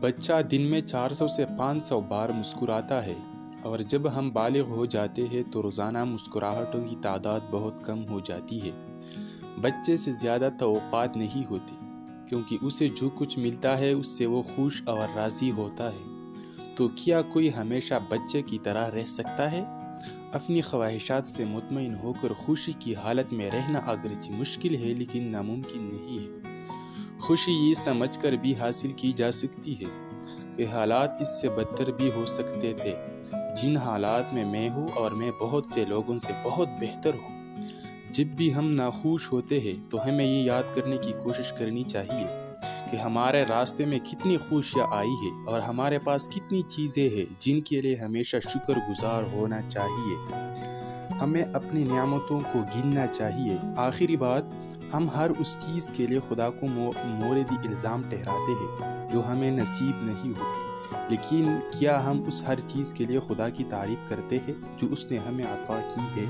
بچہ دن میں 400 سے 500 بار مسکراتا ہے، اور جب ہم بالغ ہو جاتے ہیں تو روزانہ مسکراہٹوں کی تعداد بہت کم ہو جاتی ہے۔ بچے سے زیادہ توقعات نہیں ہوتی، کیونکہ اسے جو کچھ ملتا ہے اس سے وہ خوش اور راضی ہوتا ہے۔ تو کیا کوئی ہمیشہ بچے کی طرح رہ سکتا ہے؟ اپنی خواہشات سے مطمئن ہو کر خوشی کی حالت میں رہنا اگرچہ مشکل ہے لیکن ناممکن نہیں ہے۔ خوشی یہ سمجھ کر بھی حاصل کی جا سکتی ہے کہ حالات اس سے بدتر بھی ہو سکتے تھے، جن حالات میں میں ہوں اور میں بہت سے لوگوں سے بہت بہتر ہوں۔ جب بھی ہم ناخوش ہوتے ہیں تو ہمیں یہ یاد کرنے کی کوشش کرنی چاہیے کہ ہمارے راستے میں کتنی خوشیاں آئی ہیں اور ہمارے پاس کتنی چیزیں ہیں جن کے لیے ہمیشہ شکر گزار ہونا چاہیے۔ ہمیں اپنی نعمتوں کو گننا چاہیے۔ آخری بات، ہم ہر اس چیز کے لیے خدا کو موردی الزام ٹھہراتے ہیں جو ہمیں نصیب نہیں ہوتی، لیکن کیا ہم اس ہر چیز کے لیے خدا کی تعریف کرتے ہیں جو اس نے ہمیں عطا کی ہے؟